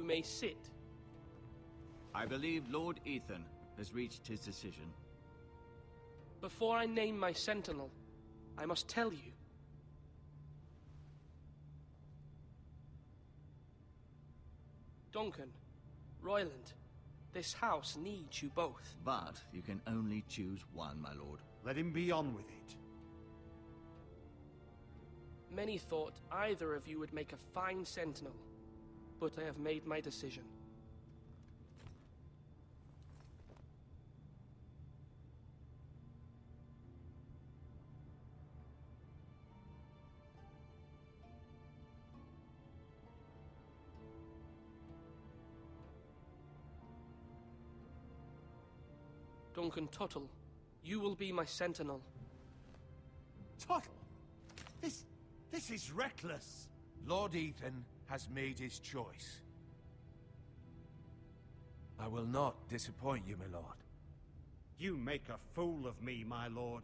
You may sit. I believe Lord Ethan has reached his decision. Before I name my sentinel, I must tell you. Duncan, Royland, this house needs you both. But you can only choose one, my lord. Let him be on with it. Many thought either of you would make a fine sentinel, but I have made my decision. Duncan Tuttle, you will be my sentinel. Tuttle? This is reckless. Lord Ethan has made his choice. I will not disappoint you, my lord. You make a fool of me, my lord.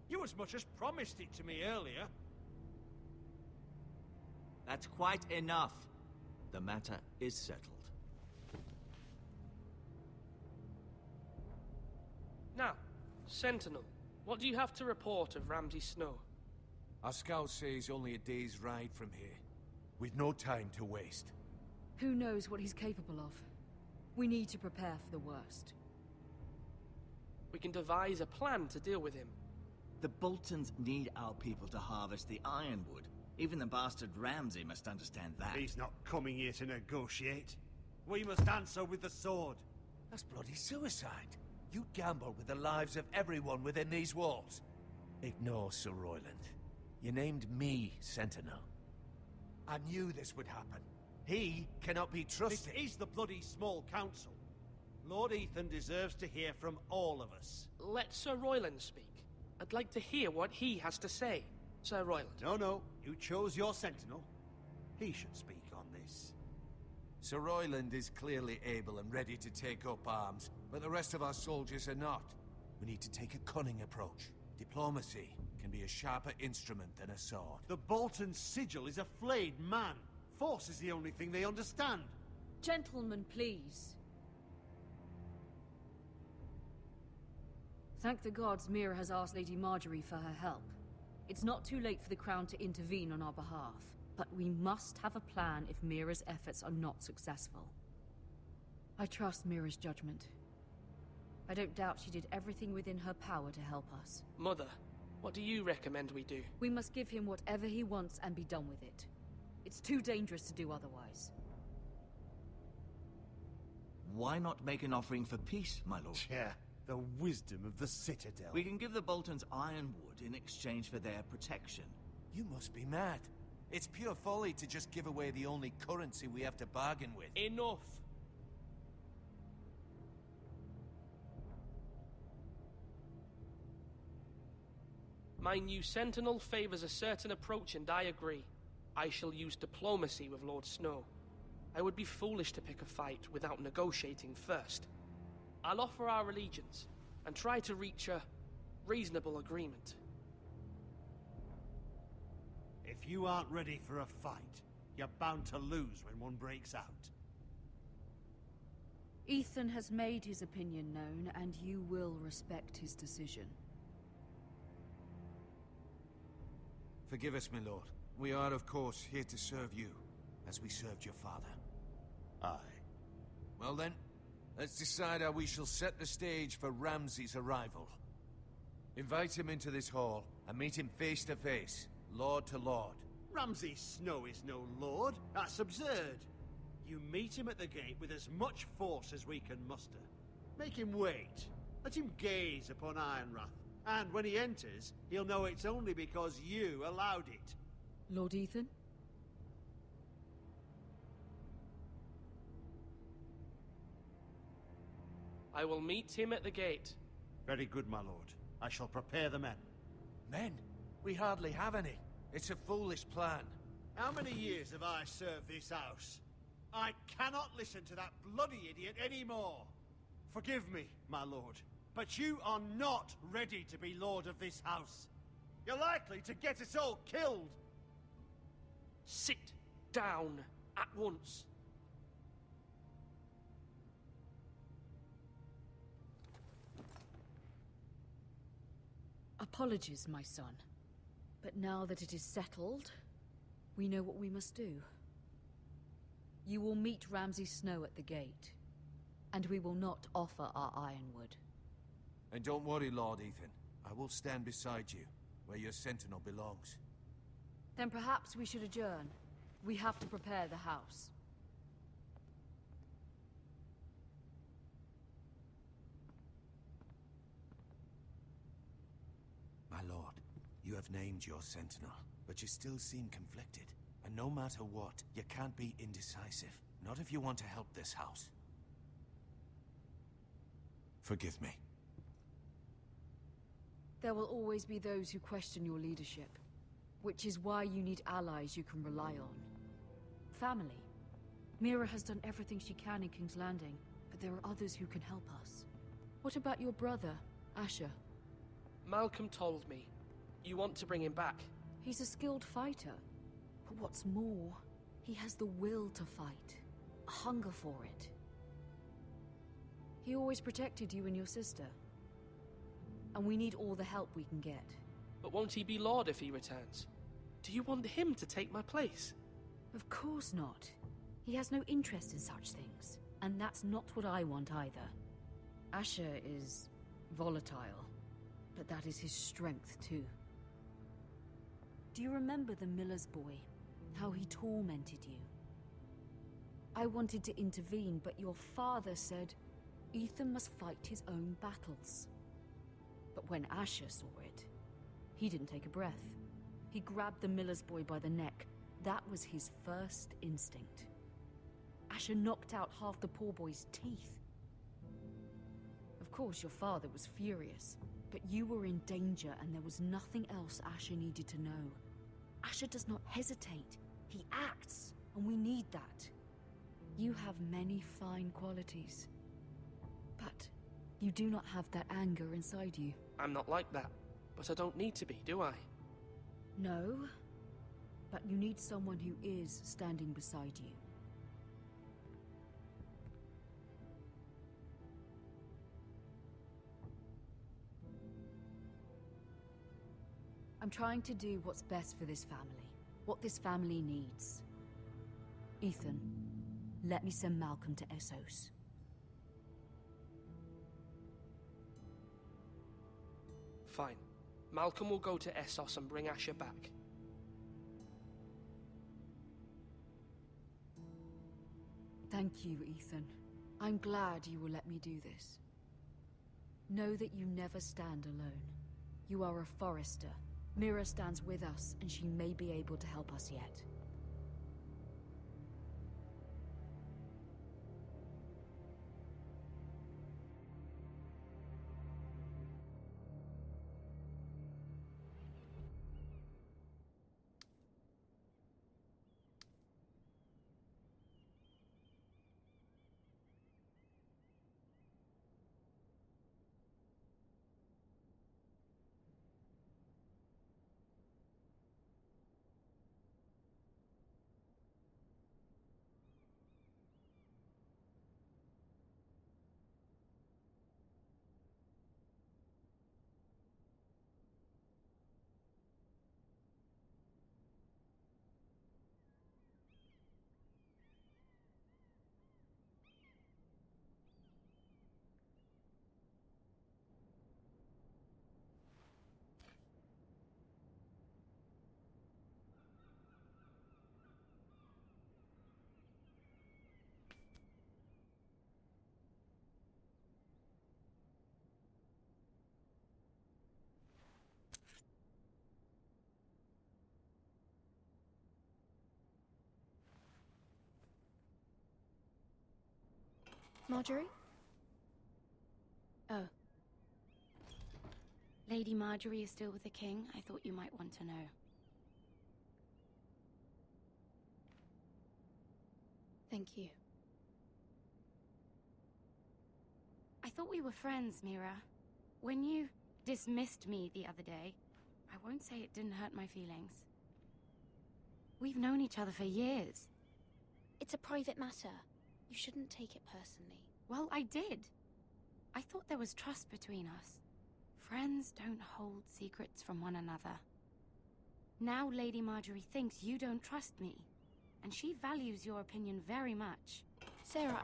You as much as promised it to me earlier. That's quite enough. The matter is settled. Now, Sentinel, what do you have to report of Ramsay Snow? Our scout says only a day's ride from here. We've no time to waste. Who knows what he's capable of? We need to prepare for the worst. We can devise a plan to deal with him. The Boltons need our people to harvest the ironwood. Even the bastard Ramsay must understand that. He's not coming here to negotiate. We must answer with the sword. That's bloody suicide. You gamble with the lives of everyone within these walls. Ignore Sir Royland. You named me Sentinel. I knew this would happen. He cannot be trusted. This is the bloody small council. Lord Ethan deserves to hear from all of us. Let Sir Royland speak. I'd like to hear what he has to say, Sir Royland. No, you chose your sentinel. He should speak on this. Sir Royland is clearly able and ready to take up arms, but the rest of our soldiers are not. We need to take a cunning approach. Diplomacy can be a sharper instrument than a sword. The Bolton sigil is a flayed man. Force is the only thing they understand. Gentlemen, please. Thank the gods Mira has asked Lady Marjorie for her help. It's not too late for the Crown to intervene on our behalf, but we must have a plan if Mira's efforts are not successful. I trust Mira's judgment. I don't doubt she did everything within her power to help us. Mother, what do you recommend we do? We must give him whatever he wants and be done with it. It's too dangerous to do otherwise. Why not make an offering for peace, my lord? Yeah, the wisdom of the Citadel. We can give the Boltons ironwood in exchange for their protection. You must be mad. It's pure folly to just give away the only currency we have to bargain with. Enough! My new sentinel favors a certain approach, and I agree. I shall use diplomacy with Lord Snow. I would be foolish to pick a fight without negotiating first. I'll offer our allegiance, and try to reach a reasonable agreement. If you aren't ready for a fight, you're bound to lose when one breaks out. Ethan has made his opinion known, and you will respect his decision. Forgive us, my lord. We are, of course, here to serve you, as we served your father. Aye. Well then, let's decide how we shall set the stage for Ramsay's arrival. Invite him into this hall, and meet him face to face, lord to lord. Ramsay Snow is no lord. That's absurd. You meet him at the gate with as much force as we can muster. Make him wait. Let him gaze upon Ironrath. And when he enters, he'll know it's only because you allowed it. Lord Ethan? I will meet him at the gate. Very good, my lord. I shall prepare the men. Men? We hardly have any. It's a foolish plan. How many years have I served this house? I cannot listen to that bloody idiot anymore. Forgive me, my lord, but you are not ready to be lord of this house. You're likely to get us all killed. Sit down at once. Apologies, my son. But now that it is settled, we know what we must do. You will meet Ramsay Snow at the gate, and we will not offer our ironwood. And don't worry, Lord Ethan. I will stand beside you, where your sentinel belongs. Then perhaps we should adjourn. We have to prepare the house. My lord, you have named your sentinel, but you still seem conflicted. And no matter what, you can't be indecisive. Not if you want to help this house. Forgive me. There will always be those who question your leadership, which is why you need allies you can rely on. Family. Mira has done everything she can in King's Landing, but there are others who can help us. What about your brother, Asher? Malcolm told me. You want to bring him back? He's a skilled fighter. But what's more, he has the will to fight. A hunger for it. He always protected you and your sister. And we need all the help we can get. But won't he be Lord if he returns? Do you want him to take my place? Of course not. He has no interest in such things. And that's not what I want either. Asher is volatile, but that is his strength too. Do you remember the miller's boy? How he tormented you? I wanted to intervene, but your father said Ethan must fight his own battles. But when Asher saw it, he didn't take a breath. He grabbed the miller's boy by the neck. That was his first instinct. Asher knocked out half the poor boy's teeth. Of course, your father was furious, but you were in danger and there was nothing else Asher needed to know. Asher does not hesitate. He acts, and we need that. You have many fine qualities, but you do not have that anger inside you. I'm not like that, but I don't need to be, do I? No, but you need someone who is standing beside you. I'm trying to do what's best for this family, what this family needs. Ethan, let me send Malcolm to Essos. Fine. Malcolm will go to Essos and bring Asher back. Thank you, Ethan. I'm glad you will let me do this. Know that you never stand alone. You are a Forester. Mira stands with us, and she may be able to help us yet. Marjorie? Oh. Lady Marjorie is still with the king? I thought you might want to know. Thank you. I thought we were friends, Mira. When you dismissed me the other day, I won't say it didn't hurt my feelings. We've known each other for years. It's a private matter. You shouldn't take it personally. Well, I did. I thought there was trust between us. Friends don't hold secrets from one another. Now Lady Marjorie thinks you don't trust me, and she values your opinion very much. Sarah,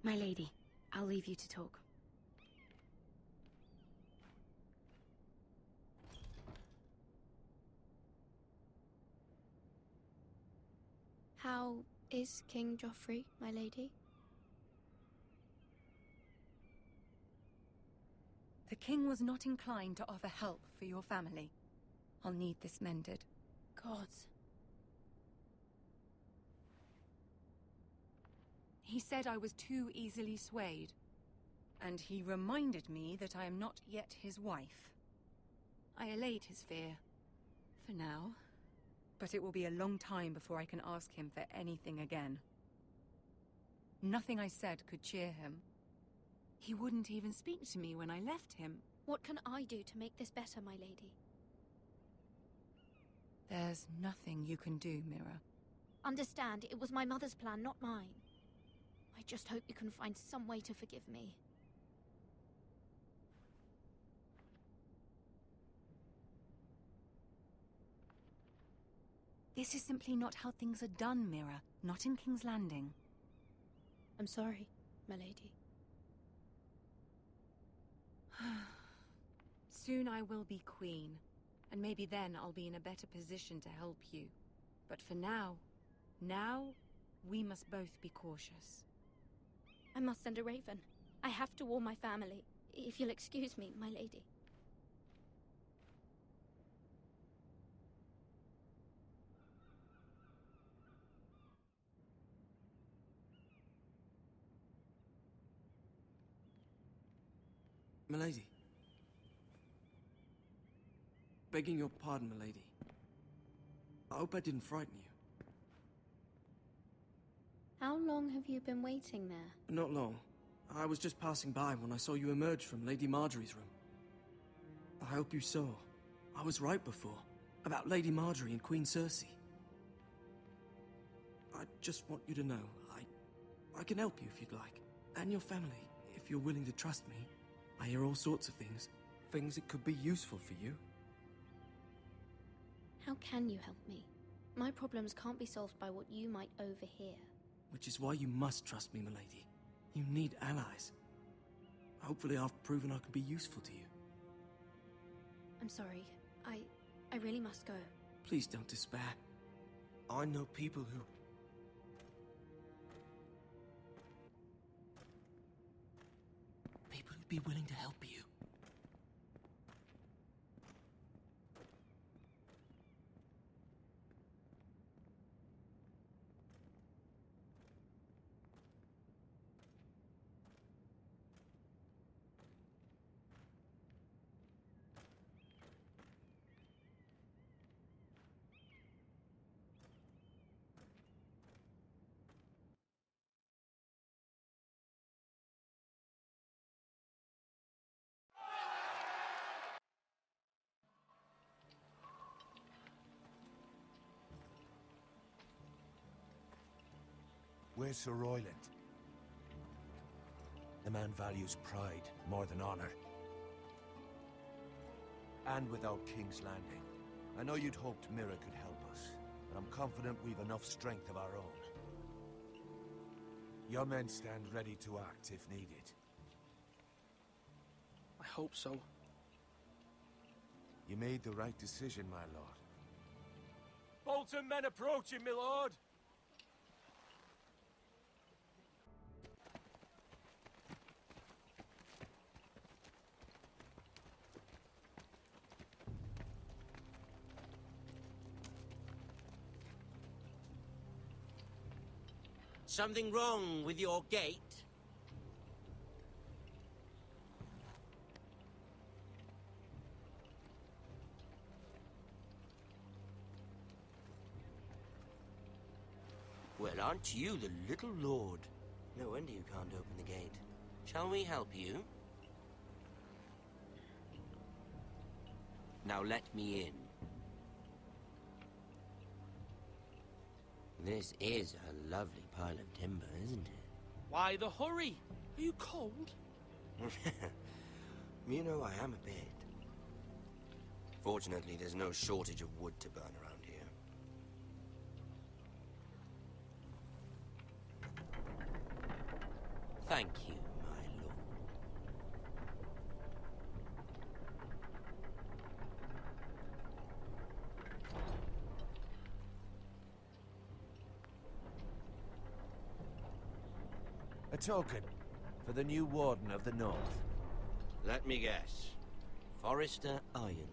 My lady, I'll leave you to talk. How is King Joffrey, my lady? The king was not inclined to offer help for your family. I'll need this mended. Gods. He said I was too easily swayed. And he reminded me that I am not yet his wife. I allayed his fear. For now. But it will be a long time before I can ask him for anything again. Nothing I said could cheer him. He wouldn't even speak to me when I left him. What can I do to make this better, my lady? There's nothing you can do, Mira. Understand, it was my mother's plan, not mine. I just hope you can find some way to forgive me. This is simply not how things are done, Mira. Not in King's Landing. I'm sorry, my lady. Soon I will be queen, and maybe then I'll be in a better position to help you. But for now, we must both be cautious. I must send a raven. I have to warn my family. If you'll excuse me, my lady. Milady. Begging your pardon, milady. I hope I didn't frighten you. How long have you been waiting there? Not long. I was just passing by when I saw you emerge from Lady Marjorie's room. I hope you saw. I was right before. About Lady Marjorie and Queen Cersei. I just want you to know, I can help you if you'd like. And your family, if you're willing to trust me. I hear all sorts of things. Things that could be useful for you. How can you help me? My problems can't be solved by what you might overhear. Which is why you must trust me, milady. You need allies. Hopefully I've proven I can be useful to you. I'm sorry. I really must go. Please don't despair. I know people who'd be willing to help you. Where's Sir Royland? The man values pride more than honor. And without King's Landing, I know you'd hoped Mira could help us, but I'm confident we've enough strength of our own. Your men stand ready to act if needed. I hope so. You made the right decision, my lord. Bolton men approaching, my lord! Something wrong with your gate? Well, aren't you the little lord? No wonder you can't open the gate. Shall we help you? Now let me in. This is a lovely pile of timber, isn't it? Why the hurry? Are you cold? You know, I am a bit. Fortunately, there's no shortage of wood to burn around here. Thank you, my lord. A token for the new Warden of the North. Let me guess. Forrester Ironwood.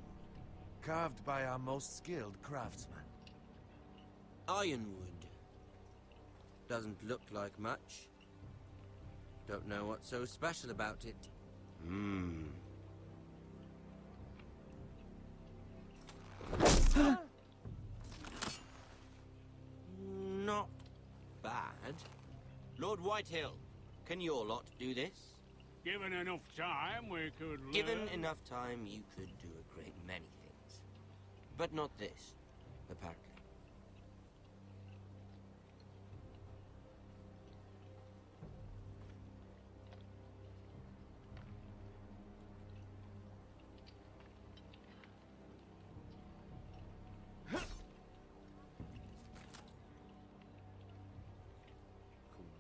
Carved by our most skilled craftsman. Ironwood. Doesn't look like much. Don't know what's so special about it. Not bad. Lord Whitehill, can your lot do this? Given enough time, we could learn. Given enough time, you could do a great many things. But not this, apparently.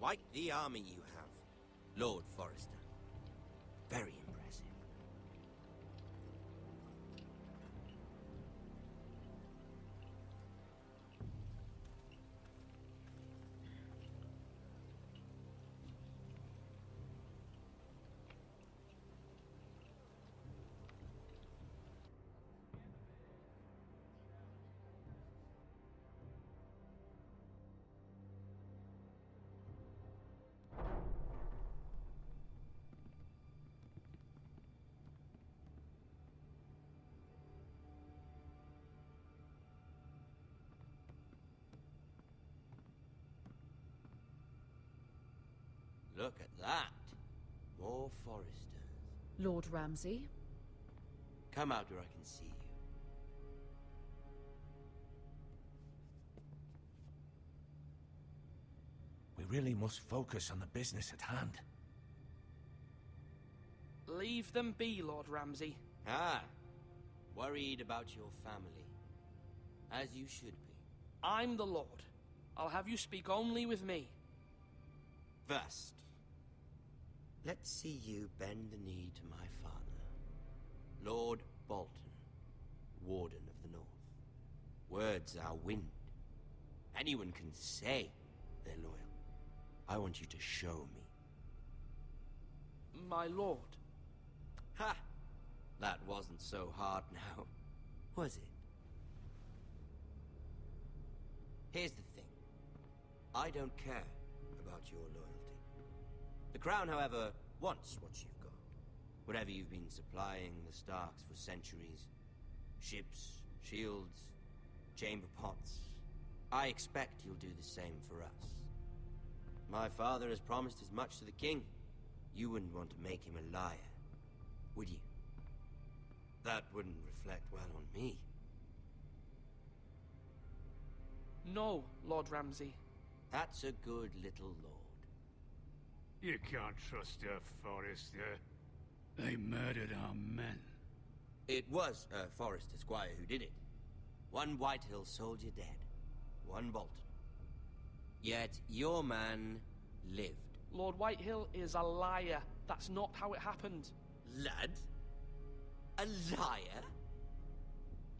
Quite the army you have, Lord Forrester. Very impressive. Look at that. More foresters. Lord Ramsay? Come out where I can see you. We really must focus on the business at hand. Leave them be, Lord Ramsay. Ah, worried about your family. As you should be. I'm the Lord. I'll have you speak only with me. First, let's see you bend the knee to my father, Lord Bolton, Warden of the North. Words are wind. Anyone can say they're loyal. I want you to show me. My lord. Ha! That wasn't so hard now, was it? Here's the thing. I don't care about your loyalty. The Crown, however, wants what you've got. Whatever you've been supplying the Starks for centuries. Ships, shields, chamber pots. I expect you'll do the same for us. My father has promised as much to the king. You wouldn't want to make him a liar, would you? That wouldn't reflect well on me. No, Lord Ramsay. That's a good little lord. You can't trust her, Forrester. They murdered our men. It was a Forrester squire who did it. One Whitehill soldier dead. One Bolton. Yet your man lived. Lord Whitehill is a liar. That's not how it happened. Lad? A liar?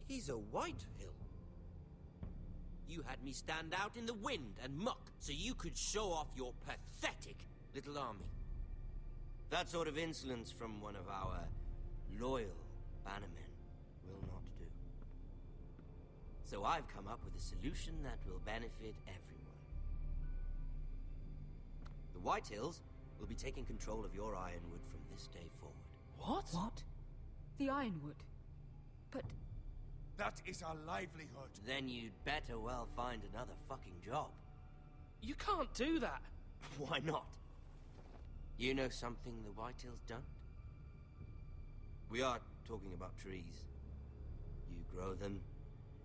He's a Whitehill. You had me stand out in the wind and muck so you could show off your pathetic little army. That sort of insolence from one of our loyal bannermen will not do. So I've come up with a solution that will benefit everyone. The Whitehills will be taking control of your Ironwood from this day forward. What? The Ironwood? But... That is our livelihood. Then you'd better well find another fucking job. You can't do that. Why not? You know something the Whitehills don't? We are talking about trees. You grow them,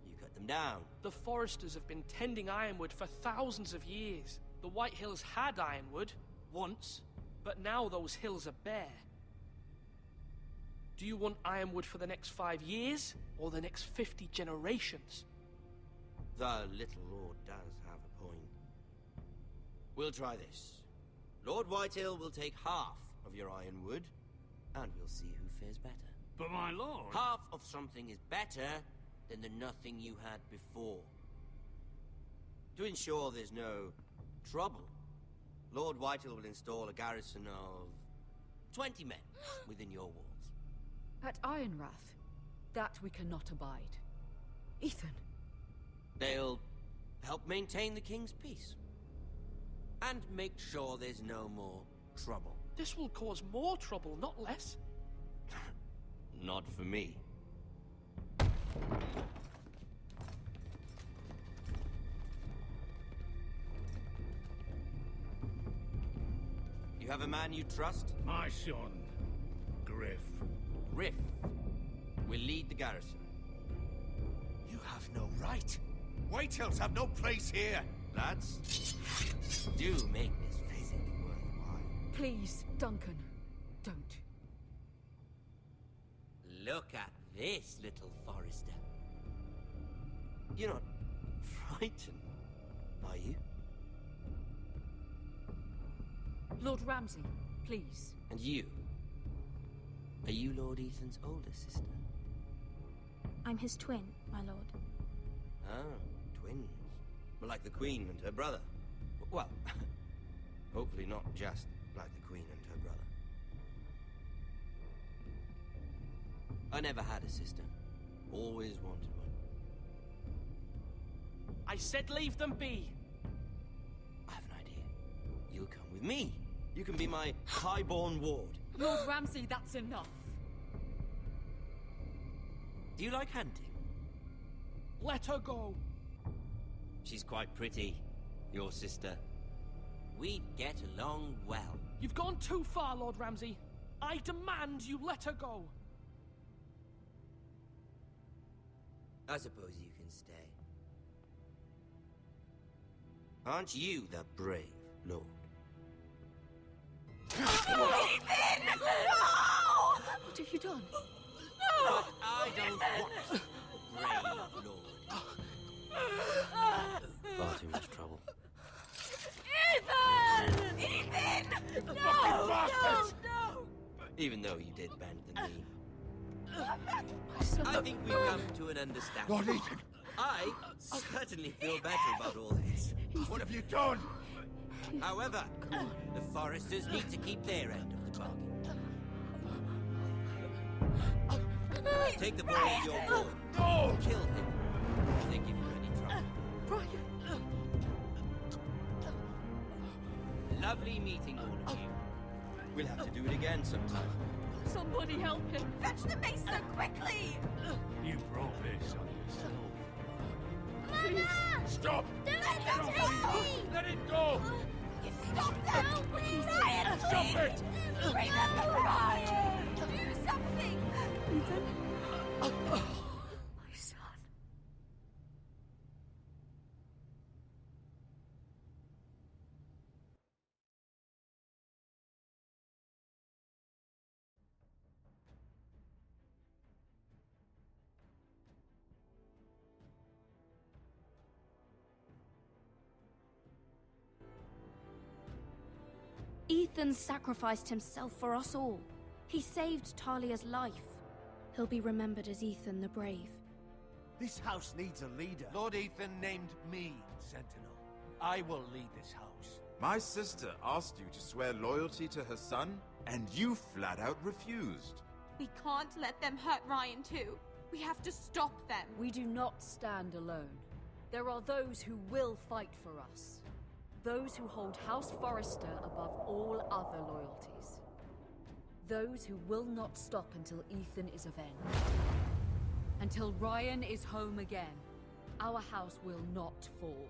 you you cut them down. The foresters have been tending ironwood for thousands of years. The White Hills had ironwood, once, but now those hills are bare. Do you want ironwood for the next 5 years, or the next 50 generations? The little lord does have a point. We'll try this. Lord Whitehill will take half of your ironwood, and we'll see who fares better. But my lord... Half of something is better than the nothing you had before. To ensure there's no trouble, Lord Whitehill will install a garrison of 20 men within your walls. At Ironrath, that we cannot abide. Ethan. They'll help maintain the king's peace. And make sure there's no more trouble. This will cause more trouble, not less. Not for me. You have a man you trust? My son, Griff. Griff will lead the garrison. You have no right. Whitehills have no place here. Lads, do make this visit worthwhile. Please, Duncan, don't. Look at this, little Forester. You're not frightened, are you? Lord Ramsay, please. And you? Are you Lord Ethan's older sister? I'm his twin, my lord. Ah, twins. Like the Queen and her brother. Well, hopefully not just like the Queen and her brother. I never had a sister. Always wanted one. I said leave them be. I have an idea. You'll come with me. You can be my highborn ward. Lord Ramsay, that's enough. Do you like hunting? Let her go. She's quite pretty, your sister. We'd get along well. You've gone too far, Lord Ramsay. I demand you let her go. I suppose you can stay. Aren't you the brave lord? Ethan! No! What have you done? But I don't want the brave lord. Far too much trouble. Ethan! Ethan! No! No! No! Even though you did bend the knee. I think we've come to an understanding. Lord Ethan! I certainly feel better about all this. What have you done? However, the Foresters need to keep their end of the bargain. Take the boy as your boy. No! Kill him if they give you any trouble. Brian! Lovely meeting all of you. We'll have to do it again sometime. Somebody help him! Fetch the mace so quickly! You brought this on yourself. Mama! Stop! Don't let them take me! Let it go! You stop them! Don't! Ryan, Stop it! Remember Ryan! Do something! Ethan? My son. Ethan sacrificed himself for us all. He saved Talia's life. He'll be remembered as Ethan the Brave. This house needs a leader. Lord Ethan named me Sentinel. I will lead this house. My sister asked you to swear loyalty to her son, and you flat out refused. We can't let them hurt Ryan too. We have to stop them. We do not stand alone. There are those who will fight for us. Those who hold House Forrester above all other loyalties. Those who will not stop until Ethan is avenged. Until Ryan is home again, our house will not fall.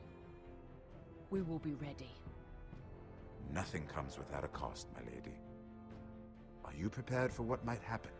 We will be ready. Nothing comes without a cost, my lady. Are you prepared for what might happen?